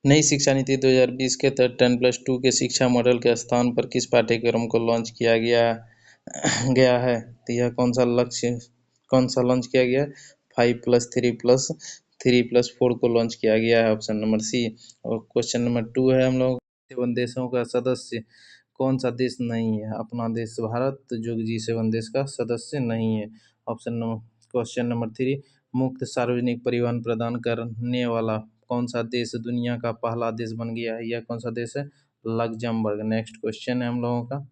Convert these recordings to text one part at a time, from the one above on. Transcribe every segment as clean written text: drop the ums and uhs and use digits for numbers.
नई शिक्षा नीति 2020 के तहत 10+2 के शिक्षा मॉडल के स्थान पर किस पाठ्यक्रम को लॉन्च किया गया है? तो यह कौन सा लॉन्च किया गया है? 5+3+3+4 को लॉन्च किया गया है, ऑप्शन नंबर सी। और क्वेश्चन नंबर 2 है हम लोग, G7 देशों का सदस्य कौन सा देश नहीं है? अपना देश भारत जो G7 देश का सदस्य नहीं है। क्वेश्चन नंबर 3, मुफ्त सार्वजनिक परिवहन प्रदान करने वाला कौन सा देश दुनिया का पहला देश बन गया है? यह कौन सा देश है? लग्जमबर्ग। नेक्स्ट क्वेश्चन है हम लोगों का,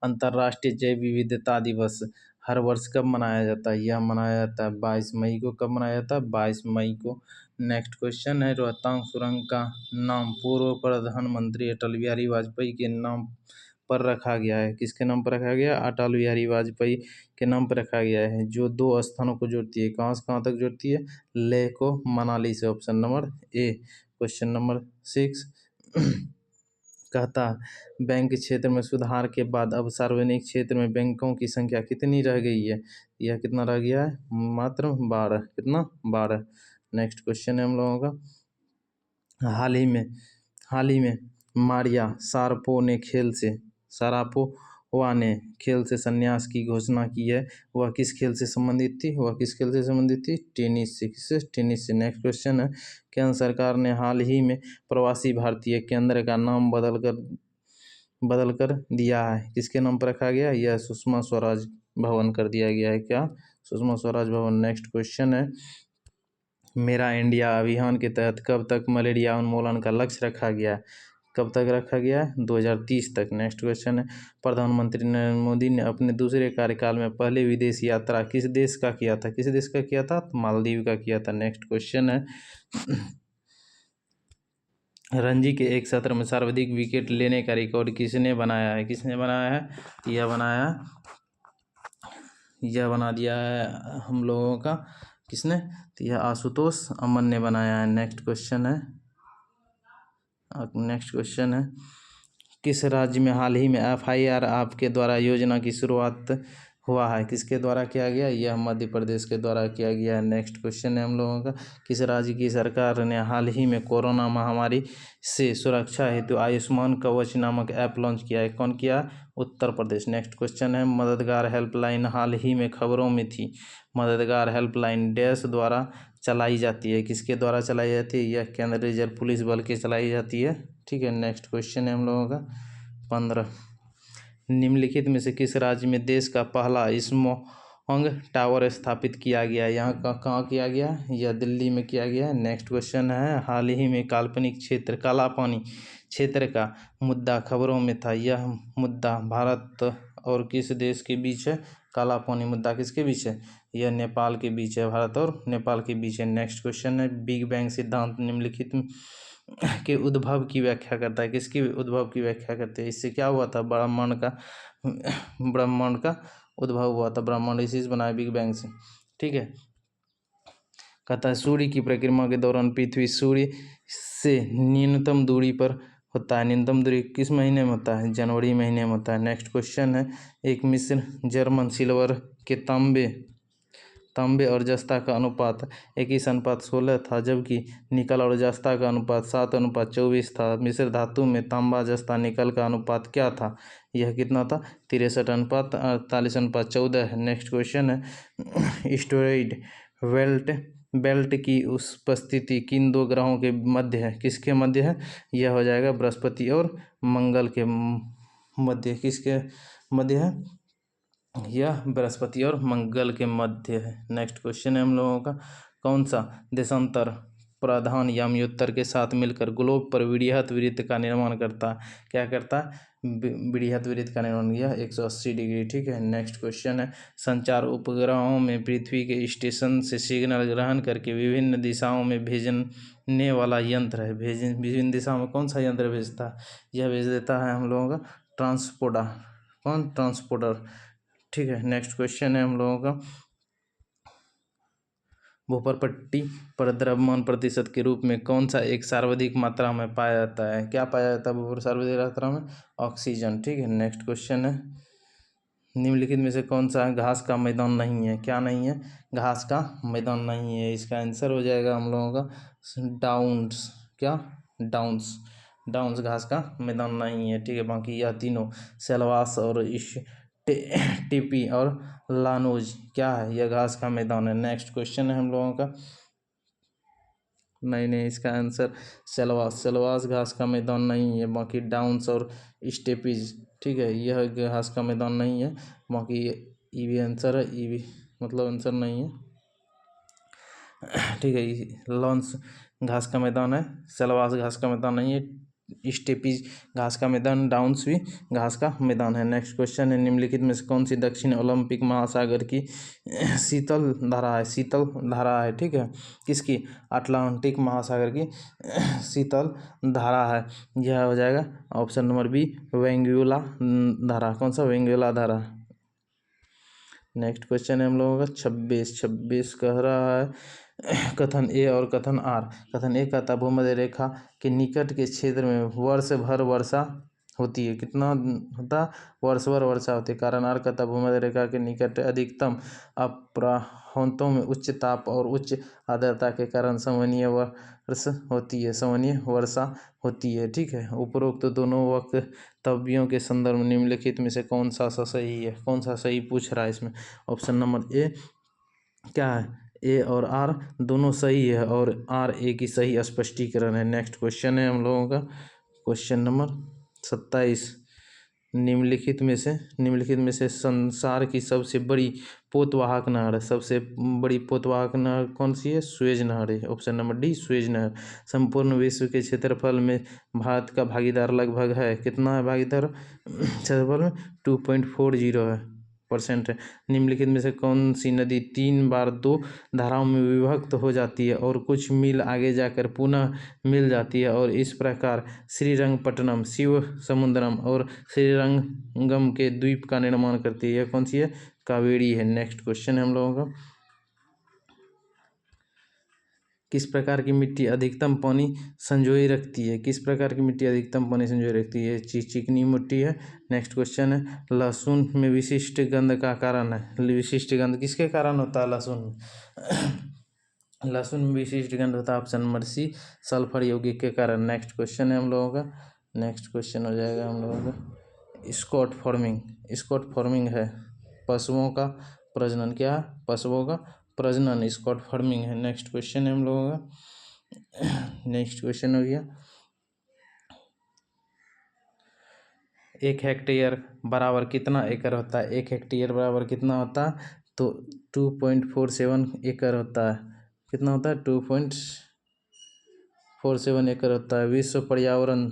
अंतर्राष्ट्रीय जैव विविधता दिवस हर वर्ष कब मनाया जाता है? यह मनाया जाता है 22 मई को। कब मनाया जाता है? 22 मई को। नेक्स्ट क्वेश्चन है, रोहतांग सुरंग का नाम पूर्व प्रधानमंत्री अटल बिहारी वाजपेयी के नाम पर रखा गया है। किसके नाम पर रखा गया? अटल बिहारी वाजपेयी के नाम पर रखा गया है, जो 2 स्थानों को जोड़ती है। कहाँ से कहाँ तक जोड़ती है? लेह को मनाली से, ऑप्शन नंबर ए। क्वेश्चन नंबर 6 कहता है बैंक क्षेत्र में सुधार के बाद अब सार्वजनिक क्षेत्र में बैंकों की संख्या कितनी रह गई है? यह कितना रह गया है? मात्र 12। कितना? 12। नेक्स्ट क्वेश्चन है हम लोगों का, हाल ही में मारिया शारापोवा ने खेल से संन्यास की घोषणा की है। वह किस खेल से संबंधित थी? टेनिस से। किससे? टेनिस से। नेक्स्ट क्वेश्चन है, केंद्र सरकार ने हाल ही में प्रवासी भारतीय केंद्र का नाम बदल कर दिया है। किसके नाम पर रखा गया? यह सुषमा स्वराज भवन कर दिया गया है। क्या? सुषमा स्वराज भवन। नेक्स्ट क्वेश्चन है, मेरा इंडिया अभियान के तहत कब तक मलेरिया उन्मूलन का लक्ष्य रखा गया है? कब तक रखा गया है? 2030 तक। नेक्स्ट क्वेश्चन है, प्रधानमंत्री नरेंद्र मोदी ने अपने दूसरे कार्यकाल में पहले विदेश यात्रा किस देश का किया था? किस देश का किया था? तो मालदीव का किया था। नेक्स्ट क्वेश्चन है, रणजी के एक सत्र में सर्वाधिक विकेट लेने का रिकॉर्ड किसने बनाया है? यह बना दिया है हम लोगों का, किसने? तो यह आशुतोष अमन ने बनाया है। नेक्स्ट क्वेश्चन है, किस राज्य में हाल ही में FIR आपके द्वारा योजना की शुरुआत हुआ है? किसके द्वारा किया गया? यह मध्य प्रदेश के द्वारा किया गया है। नेक्स्ट क्वेश्चन है हम लोगों का, किस राज्य की सरकार ने हाल ही में कोरोना महामारी से सुरक्षा हेतु आयुष्मान कवच नामक ऐप लॉन्च किया है? कौन किया? उत्तर प्रदेश। नेक्स्ट क्वेश्चन है, मददगार हेल्पलाइन हाल ही में खबरों में थी। मददगार हेल्पलाइन डैश द्वारा चलाई जाती है। किसके द्वारा चलाई जाती है? यह केंद्रीय रिजर्व पुलिस बल के चलाई जाती है। ठीक है। नेक्स्ट क्वेश्चन है हम लोगों का 15, निम्नलिखित में से किस राज्य में देश का पहला स्मॉग टावर स्थापित किया गया? यहाँ कहाँ किया गया? यह दिल्ली में किया गया। नेक्स्ट क्वेश्चन है, हाल ही में काल्पनिक क्षेत्र कालापानी क्षेत्र का मुद्दा खबरों में था। यह मुद्दा भारत और किस देश के बीच है? कालापानी मुद्दा किसके बीच है? यह नेपाल के बीच है। भारत और नेपाल के बीच है। नेक्स्ट क्वेश्चन है, बिग बैंग सिद्धांत निम्नलिखित के उद्भव की व्याख्या करता है। किसकी उद्भव की व्याख्या करते हैं? इससे क्या हुआ था? ब्रह्मांड का उद्भव हुआ था। ब्रह्मांड इसी से बना है, बिग बैंग से। ठीक है। कहता है सूर्य की परिक्रमा के दौरान पृथ्वी सूर्य से न्यूनतम दूरी पर होता है। न्यूनतम दूरी किस महीने में होता है? जनवरी महीने में होता है। नेक्स्ट क्वेश्चन है, एक मिस्र जर्मन सिल्वर के तांबे और जस्ता का अनुपात 21:16 था, जबकि निकल और जस्ता का अनुपात 7:24 था। मिश्र धातु में तांबा जस्ता निकल का अनुपात क्या था? यह कितना था? 63:48 है। नेक्स्ट क्वेश्चन है, एस्टेरॉयड बेल्ट की उपस्थिति किन 2 ग्रहों के मध्य है? किसके मध्य है? यह हो जाएगा बृहस्पति और मंगल के मध्य। किसके मध्य है? यह बृहस्पति और मंगल के मध्य है। नेक्स्ट क्वेश्चन है हम लोगों का, कौन सा देशांतर प्रधान याम्योत्तर के साथ मिलकर ग्लोब पर वृहत वृत्त का निर्माण करता है? क्या करता है? वृहत वृत्त का निर्माण। यह 180 डिग्री। ठीक है। नेक्स्ट क्वेश्चन है, संचार उपग्रहों में पृथ्वी के स्टेशन से सिग्नल ग्रहण करके विभिन्न दिशाओं में भेजने वाला यंत्र है। विभिन्न दिशाओं में कौन सा यंत्र भेजता है? यह भेज देता है हम लोगों का ट्रांसपोंडर। कौन? ट्रांसपोंडर। ठीक है। नेक्स्ट क्वेश्चन है हम लोगों का, भूपरपट्टी पर द्रव्यमान प्रतिशत के रूप में कौन सा एक सर्वाधिक मात्रा में पाया जाता है? क्या पाया जाता है सर्वाधिक मात्रा में? ऑक्सीजन। ठीक है। नेक्स्ट क्वेश्चन है, निम्नलिखित में से कौन सा घास का मैदान नहीं है? क्या नहीं है? घास का मैदान नहीं है। इसका आंसर हो जाएगा हम लोगों का डाउन्स। क्या? डाउन्स। डाउन्स घास का मैदान नहीं है। ठीक है, बाकी यह तीनों सेलवास और टिपी और लानोज क्या है? यह घास का मैदान है। नेक्स्ट क्वेश्चन है हम लोगों का, नहीं, इसका आंसर सेलवास। सेलवास घास का मैदान नहीं है। बाकी डाउन्स और स्टेपीज, ठीक है, यह घास का मैदान नहीं है। बाकी ये भी आंसर है, ये भी मतलब आंसर नहीं है। ठीक है, लॉन्स घास का मैदान है, सेलवास घास का मैदान नहीं है, स्टेपीज घास का मैदान, डाउन्स भी घास का मैदान है। नेक्स्ट क्वेश्चन है, निम्नलिखित में से कौन सी दक्षिण ओलंपिक महासागर की शीतल धारा है? शीतल धारा है, ठीक है, किसकी? अटलांटिक महासागर की शीतल धारा है। यह हो जाएगा ऑप्शन नंबर बी, वेंगुला धारा। कौन सा? वेंगुला धारा। नेक्स्ट क्वेश्चन है हम लोगों का 26 कह रहा है कथन ए और कथन आर। कथन ए कहता है भूमध्य रेखा के निकट के क्षेत्र में वर्ष भर वर्षा होती है। कितना होता? वर्ष भर वर्षा होती है। कारण आर कहता है भूमध्य रेखा के निकट अधिकतम अपराह्नों में उच्च ताप और उच्च आर्द्रता के कारण संवहनीय वर्षा होती है। संवहनीय वर्षा होती है। ठीक है, उपरोक्त दोनों वक्तव्यों के संदर्भ में निम्नलिखित में से कौन सा सही है? कौन सा सही पूछ रहा है इसमें? ऑप्शन नंबर ए क्या है? ए और आर दोनों सही है और आर ए की सही स्पष्टीकरण है। नेक्स्ट क्वेश्चन है हम लोगों का क्वेश्चन नंबर 27। निम्नलिखित में से संसार की सबसे बड़ी पोतवाहक नहर है। सबसे बड़ी पोतवाहक नहर कौन सी है? सुएज नहर है। ऑप्शन नंबर डी, सुएज नहर। संपूर्ण विश्व के क्षेत्रफल में भारत का भागीदार लगभग है, कितना है भागीदार क्षेत्रफल में? 2.40% है। निम्नलिखित में से कौन सी नदी 3 बार 2 धाराओं में विभक्त हो जाती है और कुछ मील आगे जाकर पुनः मिल जाती है और इस प्रकार श्रीरंगपट्टनम, शिव समुद्रम और श्रीरंगम के द्वीप का निर्माण करती है? कौन सी है? कावेरी है। नेक्स्ट क्वेश्चन है हम लोगों का, किस प्रकार की मिट्टी अधिकतम पानी संजोए रखती है? किस प्रकार की मिट्टी अधिकतम पानी संजोए रखती है? चिकनी मिट्टी है। नेक्स्ट क्वेश्चन है, लहसुन में विशिष्ट गंध का कारण है। विशिष्ट गंध किसके कारण होता है? लहसुन में लहसुन में विशिष्ट गंध होता है ऑप्शन नंबर सी, सल्फर यौगिक के कारण। नेक्स्ट क्वेश्चन है हम लोगों का, नेक्स्ट क्वेश्चन हो जाएगा हम लोगों का स्कॉट फार्मिंग। स्कॉट फार्मिंग है पशुओं का प्रजनन। क्या है? पशुओं का प्रजनन, स्कॉट फार्मिंग है। नेक्स्ट क्वेश्चन है हम लोगों का, नेक्स्ट क्वेश्चन हो गया, 1 हेक्टेयर बराबर कितना एकड़ होता है? 1 हेक्टेयर बराबर कितना होता है? तो 2.47 एकड़ होता है। कितना होता है? 2.47 एकड़ होता है। विश्व पर्यावरण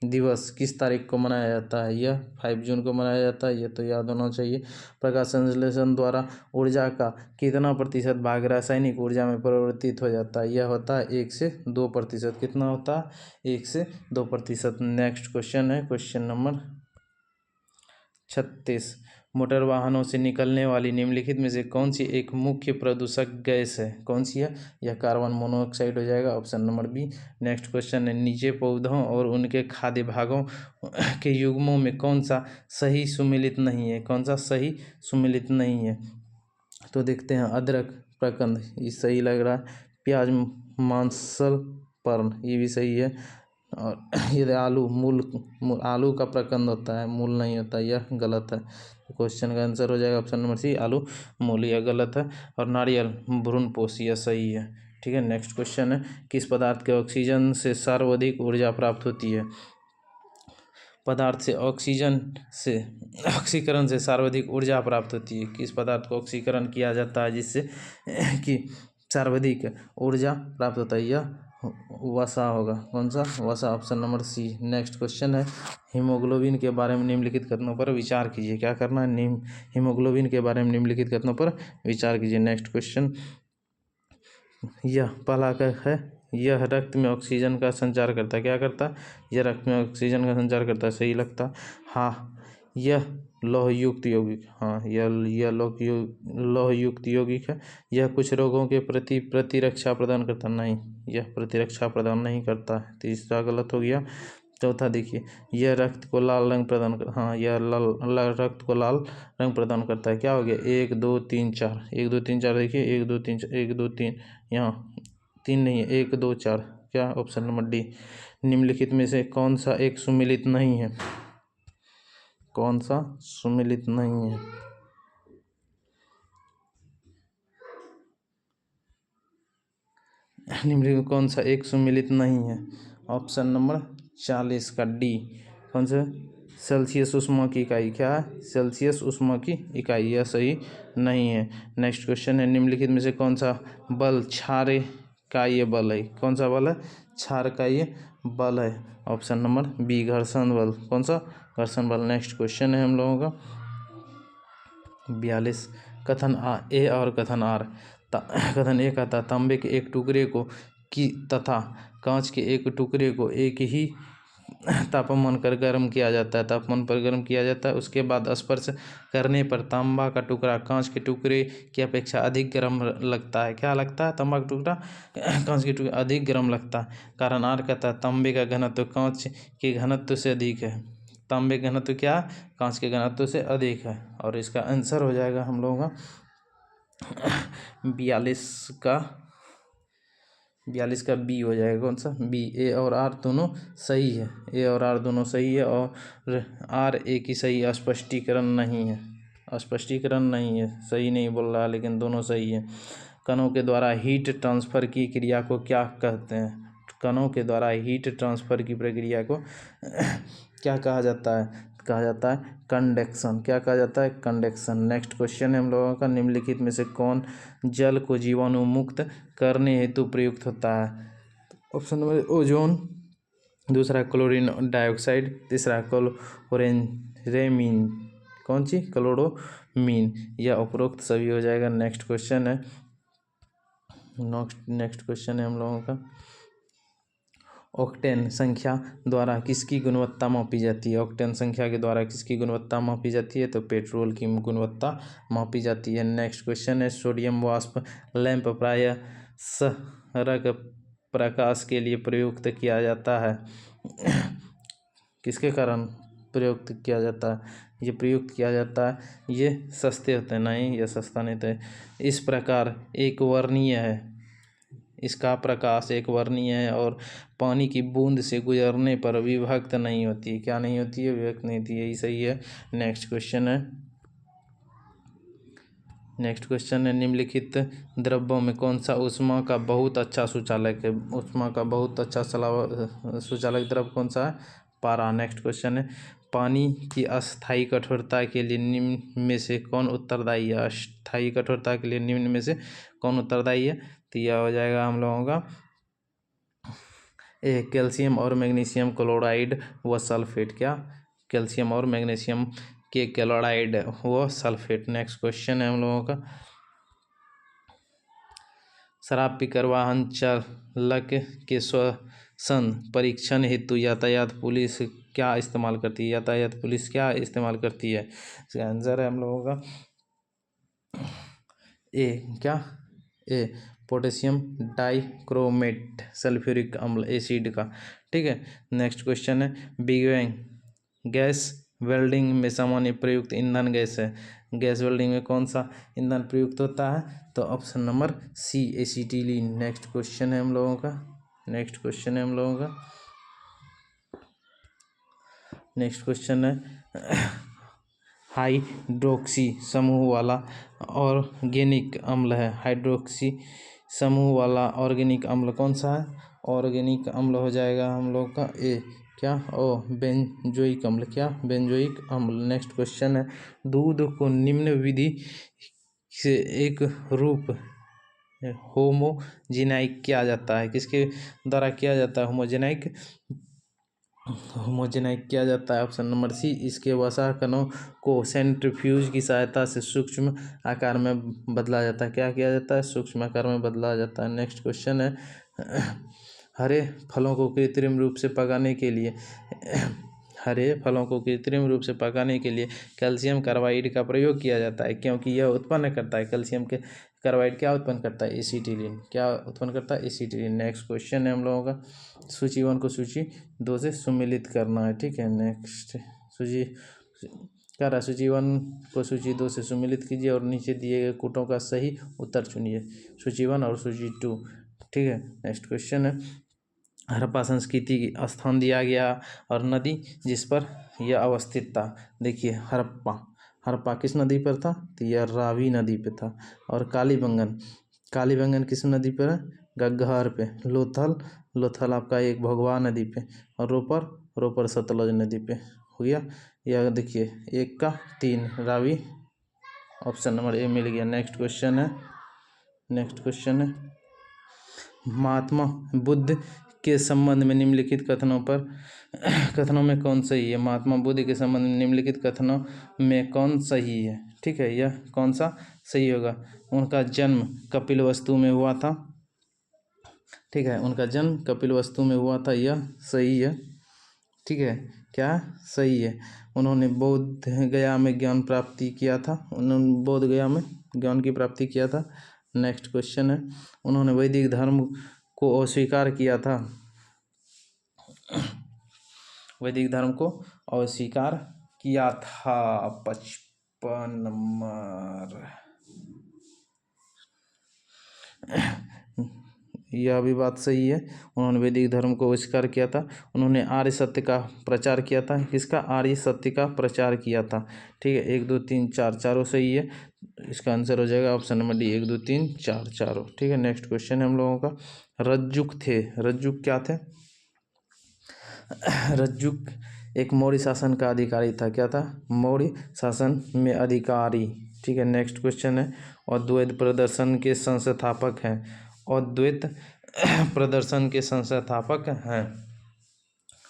दिवस किस तारीख को मनाया जाता है? यह 5 जून को मनाया जाता है, ये तो याद होना चाहिए। प्रकाश संश्लेषण द्वारा ऊर्जा का कितना प्रतिशत भाग रासायनिक ऊर्जा में परिवर्तित हो जाता है? यह होता है 1 से 2%। कितना होता है? 1 से 2%। नेक्स्ट क्वेश्चन है क्वेश्चन नंबर 36। मोटर वाहनों से निकलने वाली निम्नलिखित में से कौन सी एक मुख्य प्रदूषक गैस है? कौन सी है? यह कार्बन मोनोऑक्साइड हो जाएगा, option number B. Next question है, नीचे पौधों और उनके खाद्य भागों के युग्मों में कौन सा सही सुमेलित नहीं है? कौन सा सही सुमेलित नहीं है? तो देखते हैं, अदरक प्रकंद, ये सही लग रहा है। प्याज मांसल पर्ण, ये भी सही है। और ये आलू आलू का प्रकंद होता है, मूल नहीं होता, यह गलत है। क्वेश्चन का आंसर हो जाएगा ऑप्शन नंबर सी, आलू मूल, यह गलत है। और नारियल भ्रूणपोष, यह सही है। ठीक है, नेक्स्ट क्वेश्चन है, किस पदार्थ के ऑक्सीजन से सर्वाधिक ऊर्जा प्राप्त होती है? पदार्थ से ऑक्सीकरण से सर्वाधिक ऊर्जा प्राप्त होती है। किस पदार्थ को ऑक्सीकरण किया जाता है जिससे कि सर्वाधिक ऊर्जा प्राप्त होता है? यह वसा होगा। कौन सा? वसा, option number C. Next question है, हीमोग्लोबिन के बारे में निम्नलिखित कथनों पर विचार कीजिए। क्या करना है? हीमोग्लोबिन के बारे में निम्नलिखित कथनों पर विचार कीजिए। नेक्स्ट क्वेश्चन, यह पहला का है, यह रक्त में ऑक्सीजन का संचार करता है। क्या करता है? यह रक्त में ऑक्सीजन का संचार करता है, सही लगता। हाँ, यह लौहयुक्त यौगिक, हाँ यह लौहयुक्त यौगिक है। यह कुछ रोगों के प्रति प्रतिरक्षा प्रदान करता नहीं, यह प्रतिरक्षा प्रदान नहीं करता है, तीसरा गलत हो गया। चौथा देखिए, यह रक्त को लाल रंग प्रदान कर, हाँ यह रक्त को लाल रंग प्रदान करता है। क्या हो गया, 1 2 3 4, 1 2 3 4 देखिए, 1 2 3 1 2 3, यहाँ 3 नहीं है, 1 2 4, क्या ऑप्शन नंबर डी। निम्नलिखित में से कौन सा एक सुमेलित नहीं है, कौन सा सुमेलित नहीं है? निम्नलिखित में कौन सा एक सुमेलित नहीं है? ऑप्शन नंबर 40 का डी। कौन सा? सेल्सियस ऊष्मा की इकाई। क्या है? सेल्सियस ऊष्मा की इकाई। यह सही नहीं है। नेक्स्ट क्वेश्चन है, निम्नलिखित में से कौन सा बल क्षार का ये बल है? कौन सा बल है? क्षार का ये बल है। ऑप्शन नंबर बी, घर्षण बल। कौन सा? घर्षण बल। नेक्स्ट क्वेश्चन है हम लोगों का 42, कथन ए और कथन आर। कथन ए कहता, तांबे के एक टुकड़े को तथा कांच के एक टुकड़े को एक ही तापमान पर गर्म किया जाता है, तापमान पर गर्म किया जाता है, उसके बाद स्पर्श करने पर तांबा का टुकड़ा कांच के टुकड़े की अपेक्षा अधिक गर्म लगता है। क्या लगता है? तांबा का टुकड़ा कांच के टुकड़े अधिक गर्म लगता है। कारण आर कहता है, तांबे का घनत्व कांच के घनत्व से अधिक है। तांबे का घनत्व क्या? कांच के घनत्व से अधिक है। और इसका आंसर हो जाएगा हम लोगों का 42 का बी हो जाएगा। कौन सा? बी। ए और आर दोनों सही है, ए और आर दोनों सही है, और आर ए की सही स्पष्टीकरण नहीं है, स्पष्टीकरण नहीं है, सही नहीं बोल रहा, लेकिन दोनों सही है। कणों के द्वारा हीट ट्रांसफर की क्रिया को क्या कहते हैं? कणों के द्वारा हीट ट्रांसफर की प्रक्रिया को क्या कहा जाता है? कहा जाता है कंडक्शन। क्या कहा जाता है? कंडक्शन। नेक्स्ट क्वेश्चन है हम लोगों का, निम्नलिखित में से कौन जल को जीवाणु मुक्त करने हेतु प्रयुक्त होता है? ऑप्शन नंबर ओजोन, दूसरा क्लोरीन डाइऑक्साइड, तीसरा क्लोरेमीन। कौन सी? क्लोरोमीन। यह उपरोक्त सभी हो जाएगा। नेक्स्ट क्वेश्चन है, नेक्स्ट क्वेश्चन है हम लोगों का, ऑक्टेन संख्या द्वारा किसकी गुणवत्ता मापी जाती है? ऑक्टेन संख्या के द्वारा किसकी गुणवत्ता मापी जाती है? तो पेट्रोल की गुणवत्ता मापी जाती है। नेक्स्ट क्वेश्चन है, सोडियम वाष्प लैंप प्रायः सड़क प्रकाश के लिए प्रयुक्त किया जाता है। किसके कारण प्रयुक्त किया जाता है? ये प्रयुक्त किया जाता है, ये सस्ते होते हैं। नहीं, ये सस्ता नहीं होता है। इस प्रकार एक वर्णीय है, इसका प्रकाश एक वर्णीय है और पानी की बूंद से गुजरने पर विभक्त नहीं होती। क्या नहीं होती है? विभक्त नहीं होती है। यही सही है। नेक्स्ट क्वेश्चन है, निम्नलिखित द्रव्यों में कौन सा ऊष्मा का बहुत अच्छा सुचालक है? ऊष्मा का बहुत अच्छा सुचालक द्रव्य कौन सा है? पारा। नेक्स्ट क्वेश्चन है, पानी की अस्थायी कठोरता के लिए निम्न में से कौन उत्तरदायी है? अस्थायी कठोरता के लिए निम्न में से कौन उत्तरदायी है? तो यह हो जाएगा हम लोगों का ए, कैल्शियम और मैग्नीशियम क्लोराइड व सल्फेट। क्या? कैल्शियम और मैग्नीशियम के क्लोराइड व सल्फेट। नेक्स्ट क्वेश्चन है हम लोगों का, शराब पीकर वाहन चालक के श्वसन परीक्षण हेतु यातायात पुलिस क्या इस्तेमाल करती है? यातायात पुलिस क्या इस्तेमाल करती है? इसका आंसर है हम लोगों का ए, क्या? ए, पोटेशियम डाइक्रोमेट सल्फ्यूरिक अम्ल एसिड का। ठीक है। नेक्स्ट क्वेश्चन है, बिग बैंग गैस वेल्डिंग में सामान्य प्रयुक्त ईंधन गैस है। गैस वेल्डिंग में कौन सा ईंधन प्रयुक्त होता है? तो option number C, acetylene. Next question है हम लोगों का, नेक्स्ट क्वेश्चन है हाइड्रोक्सी समूह वाला ऑर्गेनिक अम्ल है। हाइड्रोक्सी समूह वाला ऑर्गेनिक अम्ल कौन सा है? ऑर्गेनिक अम्ल हो जाएगा हम लोग का ए, क्या? ओ, बेंजोइक अम्ल। क्या? बेंजोइक अम्ल। नेक्स्ट क्वेश्चन है, दूध को निम्न विधि से एक रूप होमोजेनाइज किया जाता है। किसके द्वारा किया जाता है? होमोजेनाइज किया जाता है। ऑप्शन नंबर सी, इसके वसा कणों को सेंट्रीफ्यूज की सहायता से सूक्ष्म आकार में बदला जाता है। क्या किया जाता है? सूक्ष्म आकार में बदला जाता है। नेक्स्ट क्वेश्चन है, हरे फलों को कृत्रिम रूप से पकाने के लिए कैल्शियम कार्बाइड का प्रयोग किया जाता है, क्योंकि यह उत्पन्न करता है कैल्शियम के कार्बाइड क्या उत्पन्न करता है? एसिटिलीन। क्या उत्पन्न करता है? एसिटिलीन। नेक्स्ट क्वेश्चन है हम लोगों का, सूची 1 को सूची 2 से सुमेलित करना है। ठीक है, नेक्स्ट सूची क्या रहा? सूची 1 को सूची 2 से सुमेलित कीजिए और नीचे दिए गए कूटों का सही उत्तर चुनिए, सूची 1 और सूची 2। ठीक है, नेक्स्ट क्वेश्चन है, हड़प्पा संस्कृति की स्थान दिया गया और नदी जिस पर यह अवस्थित था। देखिए, हड़प्पा किस नदी पर था? तो यह रावी नदी पे था। और कालीबंगन किस नदी पर है? घग्घर पे। लोथल आपका एक भोगवा नदी पे। और रोपर सतलज नदी पे। हो गया। यह देखिए 1 का 3 रावी, ऑप्शन नंबर ए मिल गया। नेक्स्ट क्वेश्चन है महात्मा बुद्ध के संबंध में निम्नलिखित कथनों में कौन सही है? महात्मा बुद्ध के संबंध में निम्नलिखित कथनों में कौन सही है? ठीक है, यह कौन सा सही होगा? उनका जन्म कपिलवस्तु में हुआ था। ठीक है, उनका जन्म कपिलवस्तु में हुआ था, यह सही है। ठीक है, क्या सही है? उन्होंने बोध गया में ज्ञान प्राप्ति किया था। उन्होंने बोध गया में ज्ञान की प्राप्ति किया था। नेक्स्ट क्वेश्चन है, उन्होंने वैदिक धर्म को अस्वीकार किया था। वैदिक धर्म को अस्वीकार किया था। 55 नंबर। यह भी बात सही है, उन्होंने वैदिक धर्म को अस्वीकार किया था। उन्होंने आर्य सत्य का प्रचार किया था। किसका? आर्य सत्य का प्रचार किया था। ठीक है, 1 2 3 4 चारों सही है। इसका आंसर हो जाएगा ऑप्शन नंबर डी, 1 2 3 4 चारों। ठीक है, नेक्स्ट क्वेश्चन है हम लोगों का, रज्जुक क्या थे? रज्जुक एक मौर्य शासन का अधिकारी था। क्या था? मौर्य शासन में अधिकारी। ठीक है, नेक्स्ट क्वेश्चन है, अद्वैत प्रदर्शन के संस्थापक हैं। अद्वैत प्रदर्शन के संस्थापक हैं।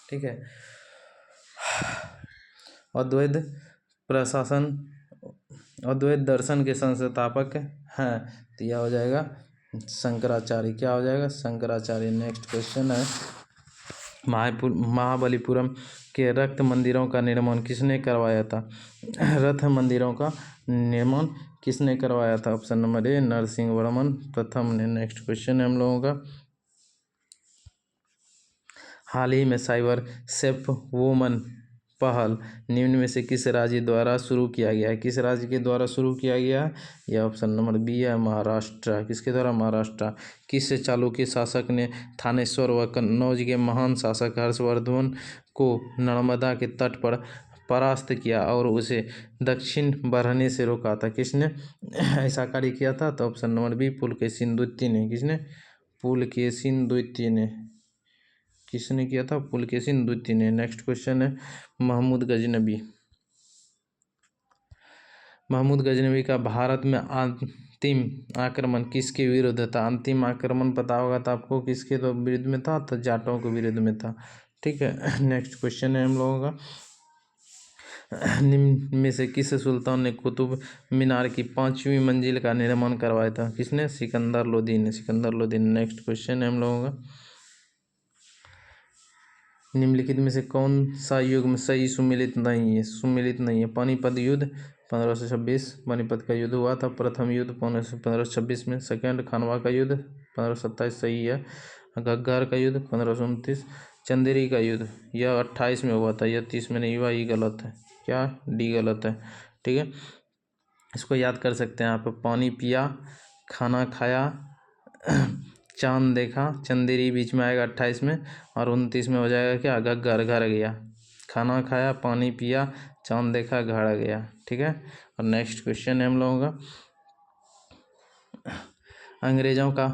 ठीक है, अद्वैत दर्शन के संस्थापक हैं, तो यह हो जाएगा शंकराचार्य। क्या हो जाएगा? शंकराचार्य। नेक्स्ट क्वेश्चन है, महाबलीपुरम के रक्त मंदिरों का निर्माण किसने करवाया था? रथ मंदिरों का निर्माण किसने करवाया था? Option number A, Narasimha Varman प्रथम ने। नेक्स्ट क्वेश्चन है हम लोगों का, हाल ही में साइबर सेफ वुमन पहल निम्न में से किस राज्य द्वारा शुरू किया गया है? किस राज्य के द्वारा शुरू किया गया है? यह ऑप्शन नंबर बी है, महाराष्ट्र। किसके द्वारा? महाराष्ट्र। किस चालुक्य शासक ने थानेश्वर व कन्नौज के महान शासक हर्षवर्धन को नर्मदा के तट पर परास्त किया और उसे दक्षिण बढ़ने से रोका था? किसने ऐसा कार्य किया था? तो ऑप्शन नंबर बी, पुलकेशिन द्वितीय ने। किसने? पुलकेशिन द्वितीय ने। किसने किया था? पुलकेशिन द्वितीय ने। नेक्स्ट क्वेश्चन है, महमूद गजनवी का भारत में अंतिम आक्रमण किसके विरुद्ध था? अंतिम आक्रमण पता होगा तो आपको, किसके तो विरुद्ध में था? तो जाटों के विरुद्ध में था। ठीक है, नेक्स्ट क्वेश्चन है हम लोगों का, निम्न में से किस सुल्तान ने कुतुब मीनार की 5वीं मंजिल का निर्माण करवाया था? किसने? सिकंदर लोदी ने। नेक्स्ट क्वेश्चन है हम लोगों का, निम्नलिखित में से कौन सा युग में सही सुमेलित नहीं है? पानीपत युद्ध 1526, पानीपत का युद्ध हुआ था। प्रथम युद्ध 1526 में। सेकंड, खानवा का युद्ध 1527 सही है। घग्घर का युद्ध 1529। चंदेरी का युद्ध यह 28 में हुआ था, यह 30 में नहीं हुआ, ये गलत है। क्या? डी गलत है। ठीक है, इसको याद कर सकते हैं आप, पानी पिया, खाना खाया, चांद देखा। चंदेरी बीच में आएगा 28 में, और 29 में हो जाएगा क्या? घर गया। खाना खाया, पानी पिया, चांद देखा, घर गया। ठीक है, और नेक्स्ट क्वेश्चन है हम लोगों का, अंग्रेजों का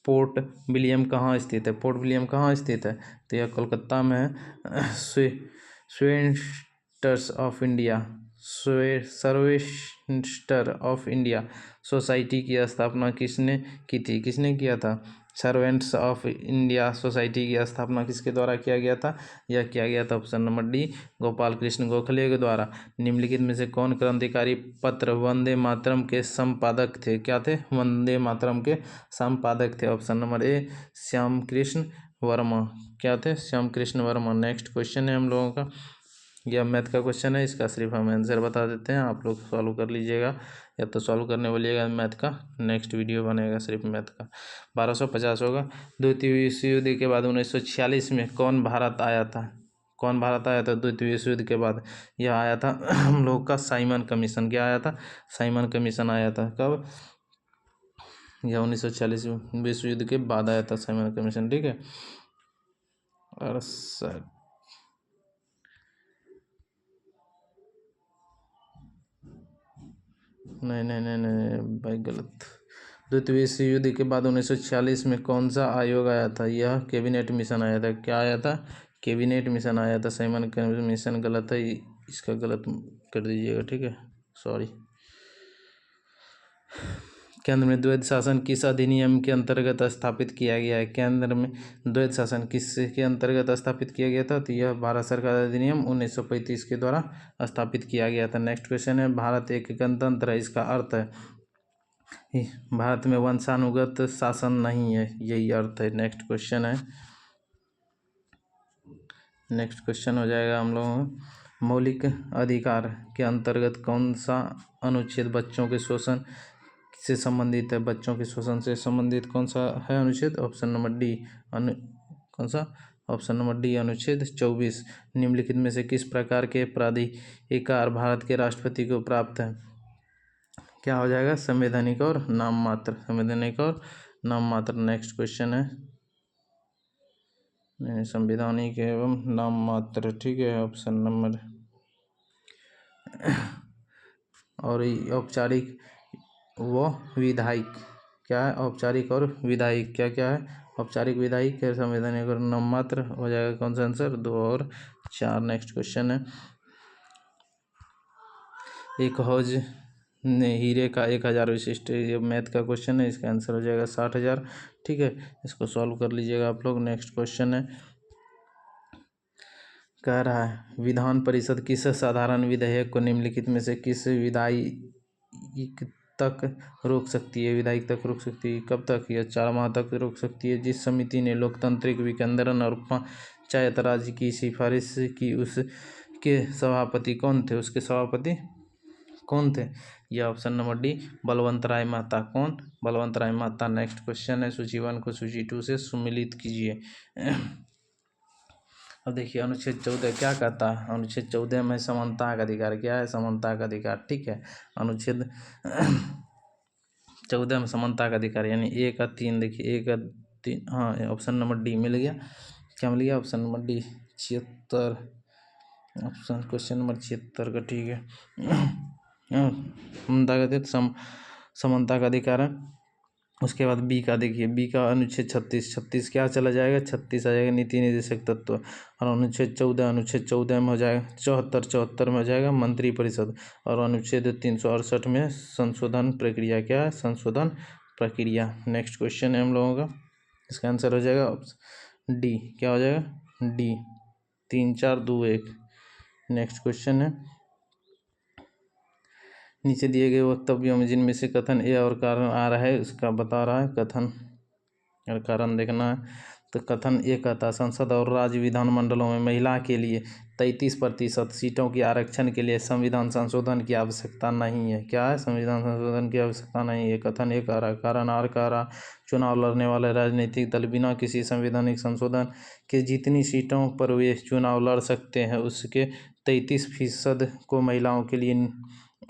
पोर्ट विलियम कहाँ स्थित है? पोर्ट विलियम कहाँ स्थित है? तो यह कोलकाता में है। सर्वेस्टर ऑफ इंडिया सोसाइटी की स्थापना किसने की थी? किसने किया था? सर्वेंट्स ऑफ इंडिया सोसाइटी की स्थापना किसके द्वारा किया गया था? यह किया गया था option number D, Gopal Krishna Gokhale के द्वारा। निम्नलिखित में से कौन क्रांतिकारी पत्र वंदे मातरम के संपादक थे? क्या थे? वंदे मातरम के संपादक थे। ऑप्शन नंबर ए, श्याम कृष्ण वर्मा। क्या थे? श्याम कृष्ण वर्मा। नेक्स्ट क्वेश्चन है हम लोगों का, यह मैथ का क्वेश्चन है, इसका सिर्फ हम आंसर बता देते हैं, आप लोग सॉल्व कर लीजिएगा या तो सॉल्व करने बोलिएगा। मैथ का नेक्स्ट वीडियो बनेगा सिर्फ मैथ का। 1250 होगा। द्वितीय विश्व युद्ध के बाद 1946 में कौन भारत आया था? कौन भारत आया था द्वितीय विश्व युद्ध के बाद? यह आया था हम लोग का साइमन कमीशन। क्या आया था? साइमन कमीशन आया था। कब? यह 1946 विश्व युद्ध के बाद आया था साइमन कमीशन। ठीक है। और सर नहीं भाई गलत। द्वितीय विश्व युद्ध के बाद 1946 में कौन सा आयोग आया था? यह कैबिनेट मिशन आया था। क्या आया था? कैबिनेट मिशन आया था। साइमन कमीशन गलत है, इसका गलत कर दीजिएगा। ठीक है, सॉरी। केंद्र में द्वैध शासन किस अधिनियम के अंतर्गत स्थापित किया गया है? केंद्र में द्वैध शासन किस के अंतर्गत स्थापित किया गया था? तो यह भारत सरकार अधिनियम 1935 के द्वारा स्थापित किया गया था। नेक्स्ट क्वेश्चन है, भारत एक गणतंत्र है, इसका अर्थ है? भारत में वंशानुगत शासन नहीं है, यही अर्थ है। नेक्स्ट क्वेश्चन है, नेक्स्ट क्वेश्चन हो जाएगा हम लोग मौलिक अधिकार के अंतर्गत कौन सा अनुच्छेद बच्चों के शोषण से संबंधित है? बच्चों के शोषण से संबंधित कौन सा है अनुच्छेद? Option number D. कौन सा? ऑप्शन नंबर डी, अनुच्छेद 24। निम्नलिखित में से किस प्रकार के प्राधिकार भारत के राष्ट्रपति को प्राप्त है? क्या हो जाएगा? संवैधानिक और नाम मात्र। संवैधानिक और नाम मात्र। नेक्स्ट क्वेश्चन है, संवैधानिक एवं नाम मात्र। ठीक है, ऑप्शन नंबर और औपचारिक व विधायिक। क्या है? औपचारिक और विधायिक। क्या क्या है? औपचारिक, विधायिक है। संवैधानिक और नाम मात्र हो जाएगा कौन सा आंसर? 2 और 4। नेक्स्ट क्वेश्चन है, एक हौज ने हीरे का 1000 विशिष्ट, ये मैथ का क्वेश्चन है, इसका आंसर हो जाएगा 60,000। ठीक है, इसको सॉल्व कर लीजिएगा आप लोग। नेक्स्ट क्वेश्चन है, कह रहा है विधान परिषद किस साधारण विधेयक को निम्नलिखित में से किस विधायिक तक रोक सकती है? विधायिक तक रोक सकती है। कब तक? यह 4 माह तक रोक सकती है। जिस समिति ने लोकतांत्रिक विकेंद्रण और पंचायत राज की सिफारिश की उसके सभापति कौन थे? उसके सभापति कौन थे? यह ऑप्शन नंबर डी, बलवंत राय मेहता। कौन? बलवंत राय मेहता। नेक्स्ट क्वेश्चन है, सूची 1 को सूची 2 से सुमिलित कीजिए। अब देखिए, अनुच्छेद 14 क्या कहता है? अनुच्छेद 14 में समानता का अधिकार। क्या है? समानता का अधिकार। ठीक है, अनुच्छेद 14 में समानता का अधिकार यानी 1 का 3। देखिए 1 का 3, हाँ, ऑप्शन नंबर डी मिल गया। क्या मिल गया? Option number D, 76। Option question number 76 का। ठीक है, समानता का अधिकार है। उसके बाद बी का देखिए, बी का अनुच्छेद 36 क्या चला जाएगा? 36 आ जाएगा, नीति निर्देशक तत्व। और अनुच्छेद 14 में हो जाएगा 74 में हो जाएगा मंत्री परिषद। और अनुच्छेद 368 में संशोधन प्रक्रिया। क्या है? संशोधन प्रक्रिया। नेक्स्ट क्वेश्चन है हम लोगों का, इसका आंसर हो जाएगा ऑप्शन डी। क्या हो जाएगा? डी, 3 4 2 1। नेक्स्ट क्वेश्चन है, नीचे दिए गए वक्तव्यों में जिनमें से कथन ए और कारण आ रहा है उसका बता रहा है। कथन और कारण देखना है। तो कथन ए कहता है संसद और राज्य विधानमंडलों में महिला के लिए 33% सीटों के आरक्षण के लिए संविधान संशोधन की आवश्यकता नहीं है। क्या है? संविधान संशोधन की आवश्यकता नहीं है। कथन ए कह रहा है। कारण आर कह रहा, चुनाव लड़ने वाले राजनीतिक दल बिना किसी संवैधानिक संशोधन के जितनी सीटों पर वे चुनाव लड़ सकते हैं उसके 33% को महिलाओं के लिए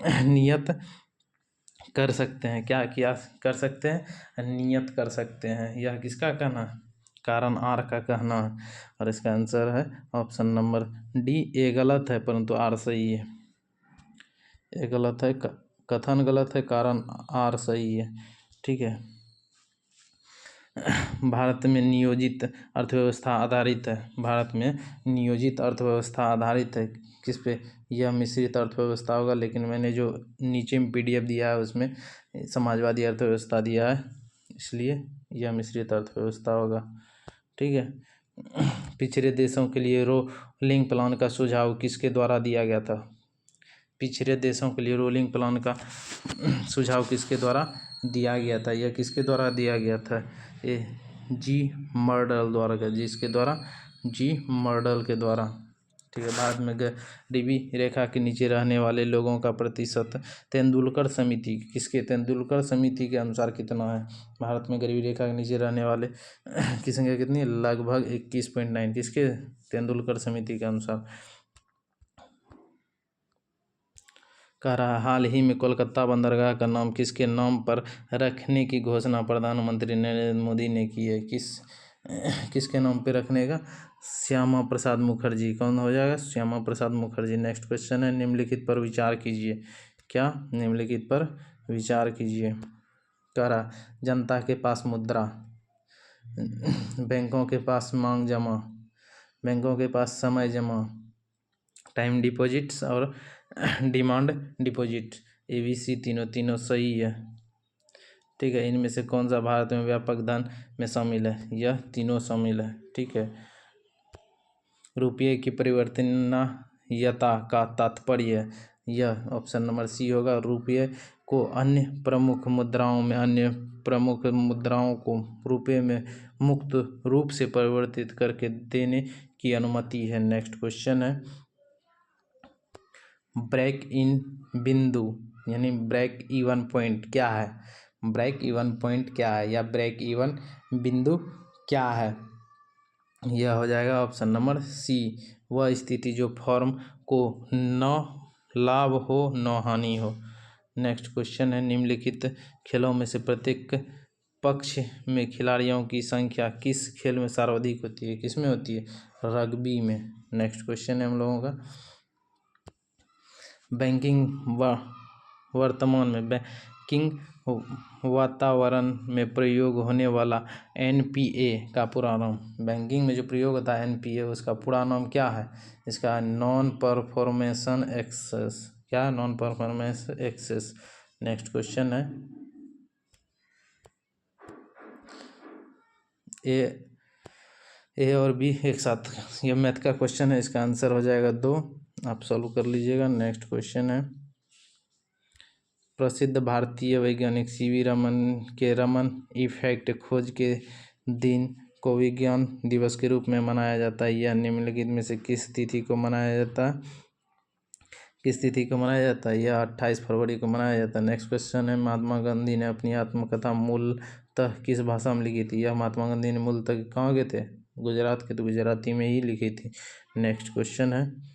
नियत कर सकते हैं। क्या किया कर सकते हैं? नियत कर सकते हैं। यह किसका कहना है? कारण आर का कहना है। और इसका आंसर है ऑप्शन नंबर डी। ए गलत है परंतु आर सही है। ए गलत है, कथन गलत है, कारण आर सही है। ठीक है, भारत में नियोजित अर्थव्यवस्था आधारित है। भारत में नियोजित अर्थव्यवस्था आधारित है किस पे? यह मिश्रित अर्थव्यवस्था होगा, लेकिन मैंने जो नीचे में PDF दिया है उसमें समाजवादी अर्थव्यवस्था दिया है, इसलिए यह मिश्रित अर्थव्यवस्था होगा। ठीक है, पिछड़े देशों के लिए रोलिंग प्लान का सुझाव किसके द्वारा दिया गया था? पिछड़े देशों के लिए रोलिंग प्लान का सुझाव किसके द्वारा दिया गया था? यह किसके द्वारा दिया गया था? ये जी मर्डल द्वारा। जिसके द्वारा? जी मर्डल के द्वारा। ठीक है। भारत में गरीबी रेखा के नीचे रहने वाले लोगों का प्रतिशत तेंदुलकर समिति के अनुसार कितना है? भारत में गरीबी रेखा के नीचे रहने वाले की संख्या कितनी है? लगभग 21.9। किसके? तेंदुलकर समिति के अनुसार। कह रहा हाल ही में कोलकाता बंदरगाह का नाम किसके नाम पर रखने की घोषणा प्रधानमंत्री नरेंद्र मोदी ने की है? किसके नाम पे रखने का? श्यामा प्रसाद मुखर्जी। कौन हो जाएगा? श्यामा प्रसाद मुखर्जी। नेक्स्ट क्वेश्चन है, निम्नलिखित पर विचार कीजिए। क्या? निम्नलिखित पर विचार कीजिए। कह रहा जनता के पास मुद्रा, बैंकों के पास मांग जमा, बैंकों के पास समय जमा, टाइम डिपॉजिट्स और डिमांड डिपॉजिट। ABC तीनों सही है। ठीक है। इनमें से कौन सा भारत में व्यापक धन में शामिल है? यह तीनों शामिल है। ठीक है। रुपये की परिवर्तनीयता का तात्पर्य, यह ऑप्शन नंबर सी होगा। रुपये को अन्य प्रमुख मुद्राओं को रुपये में मुक्त रूप से परिवर्तित करके देने की अनुमति है। नेक्स्ट क्वेश्चन है, ब्रेक इन बिंदु यानी ब्रेक इवन पॉइंट क्या है? ब्रेक इवन पॉइंट क्या है या ब्रेक इवन बिंदु क्या है? यह हो जाएगा ऑप्शन नंबर सी, वह स्थिति जो फर्म को न लाभ हो न हानि हो। नेक्स्ट क्वेश्चन है, निम्नलिखित खेलों में से प्रत्येक पक्ष में खिलाड़ियों की संख्या किस खेल में सर्वाधिक होती है? किस में होती है? रग्बी में। नेक्स्ट क्वेश्चन है हम लोगों का, वर्तमान में बैंकिंग वातावरण में प्रयोग होने वाला NPA का पूरा नाम, बैंकिंग में जो प्रयोग होता है NPA, उसका पूरा नाम क्या है? इसका नॉन परफॉर्मेंस एक्सेस। क्या? Non performance access. Next question है, ए और बी एक साथ, यह मैथ का क्वेश्चन है, इसका आंसर हो जाएगा 2। आप सॉल्व कर लीजिएगा। नेक्स्ट क्वेश्चन है, प्रसिद्ध भारतीय वैज्ञानिक CV रमन के रमन इफेक्ट खोज के दिन को विज्ञान दिवस के रूप में मनाया जाता है। यह निम्नलिखित में से किस तिथि को मनाया जाता है? यह 28 फरवरी को मनाया जाता है। नेक्स्ट क्वेश्चन है, महात्मा गांधी ने अपनी आत्मकथा मूलतः किस भाषा में लिखी थी? यह महात्मा गांधी ने मूलतः कहाँ गए थे? गुजरात के, तो गुजराती में ही लिखी थी। नेक्स्ट क्वेश्चन है,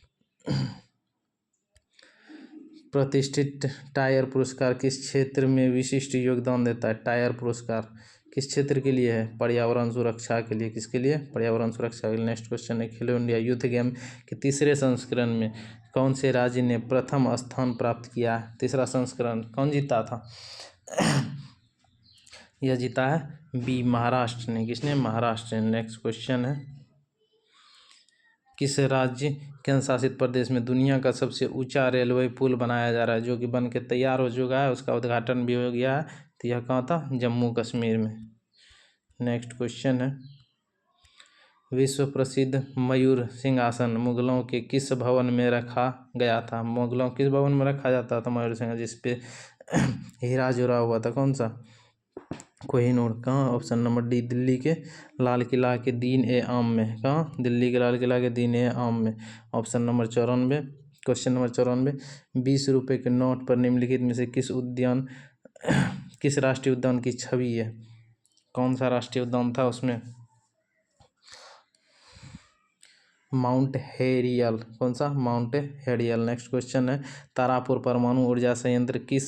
प्रतिष्ठित टायर पुरस्कार किस क्षेत्र में विशिष्ट योगदान देता है? टायर पुरस्कार किस क्षेत्र के लिए है? पर्यावरण सुरक्षा के लिए। किसके लिए? पर्यावरण सुरक्षा के लिए। नेक्स्ट क्वेश्चन है, खेलो इंडिया यूथ गेम के तीसरे संस्करण में कौन से राज्य ने प्रथम स्थान प्राप्त किया? तीसरा संस्करण कौन जीता था? यह जीता है बी, महाराष्ट्र ने। किसने? महाराष्ट्र ने। नेक्स्ट क्वेश्चन है, किस राज्य केंद्र शासित प्रदेश में दुनिया का सबसे ऊंचा रेलवे पुल बनाया जा रहा है, जो कि बन के तैयार हो चुका है, उसका उद्घाटन भी हो गया है? तो यह कहाँ था? जम्मू कश्मीर में। नेक्स्ट क्वेश्चन है, विश्व प्रसिद्ध मयूर सिंहासन मुगलों के किस भवन में रखा गया था? मुगलों किस भवन में रखा जाता था मयूर सिंहासन, जिसपे हीरा जुड़ा हुआ था? कौन सा? कोहिनूर। कहाँ? ऑप्शन नंबर डी, दिल्ली के लाल किला के दीन-ए-आम में। कहाँ? दिल्ली के लाल किला के दीन-ए-आम में। ऑप्शन नंबर 94, क्वेश्चन नंबर 94, 20 रुपये के नोट पर निम्नलिखित में से किस राष्ट्रीय उद्यान की छवि है? कौन सा राष्ट्रीय उद्यान था उसमें? माउंट हैरियल। कौन सा? माउंट हैरियल। नेक्स्ट क्वेश्चन है, तारापुर परमाणु ऊर्जा संयंत्र की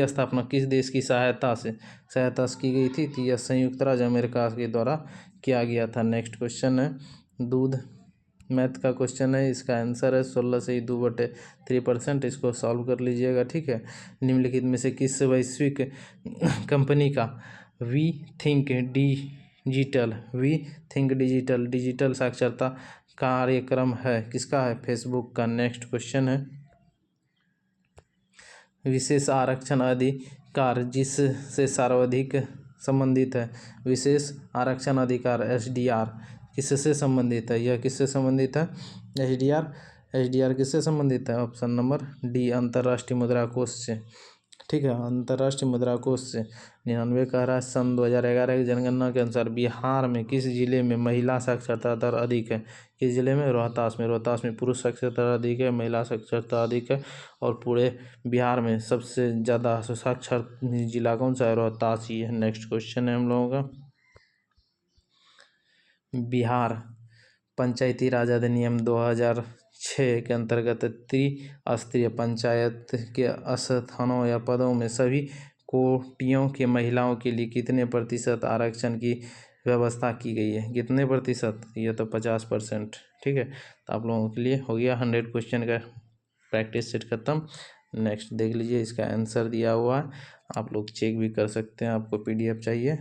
स्थापना किस देश की सहायता से की गई थी? तो यह संयुक्त राज्य अमेरिका के द्वारा किया गया था। नेक्स्ट क्वेश्चन है, दूध मैथ का क्वेश्चन है, इसका आंसर है 16 से 2/3%। इसको सॉल्व कर लीजिएगा। ठीक है। निम्नलिखित में से किस वैश्विक कंपनी का वी थिंक डिजिटल साक्षरता कार्यक्रम है? किसका है? फेसबुक का। नेक्स्ट क्वेश्चन है, विशेष आरक्षण अधिकार जिससे सर्वाधिक संबंधित है? विशेष आरक्षण अधिकार SDR किससे संबंधित है? यह किससे संबंधित है? SDR किससे संबंधित है? ऑप्शन नंबर डी, अंतर्राष्ट्रीय मुद्रा कोष से। ठीक है। अंतर्राष्ट्रीय मुद्रा कोष से 99 कह रहा है सन 2011 की जनगणना के अनुसार बिहार में किस जिले में महिला साक्षरता दर अधिक है? किस जिले में? रोहतास में। रोहतास में पुरुष साक्षरता दर अधिक है, महिला साक्षरता अधिक है। और पूरे बिहार में सबसे ज़्यादा साक्षर जिला कौन सा है? रोहतास ही है। नेक्स्ट क्वेश्चन है हम लोगों का, बिहार पंचायती राज अधिनियम 2006 के अंतर्गत त्रिस्तरीय पंचायत के स्थानों या पदों में सभी कोटियों के महिलाओं के लिए कितने प्रतिशत आरक्षण की व्यवस्था की गई है? कितने प्रतिशत? ये तो 50%। ठीक है, तो आप लोगों के लिए हो गया 100 क्वेश्चन का प्रैक्टिस सेट खत्म। नेक्स्ट देख लीजिए, इसका आंसर दिया हुआ है, आप लोग चेक भी कर सकते हैं। आपको PDF चाहिए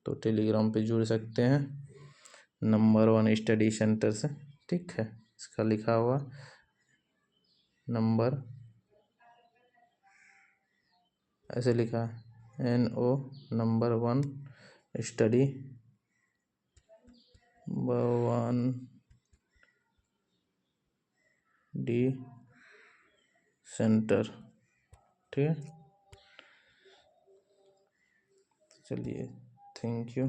तो टेलीग्राम पे जुड़ सकते हैं, नंबर 1 स्टडी सेंटर से। ठीक है, इसका लिखा हुआ नंबर ऐसे लिखा है NO number 1 study 1D centre. ठीक है, चलिए, थैंक यू।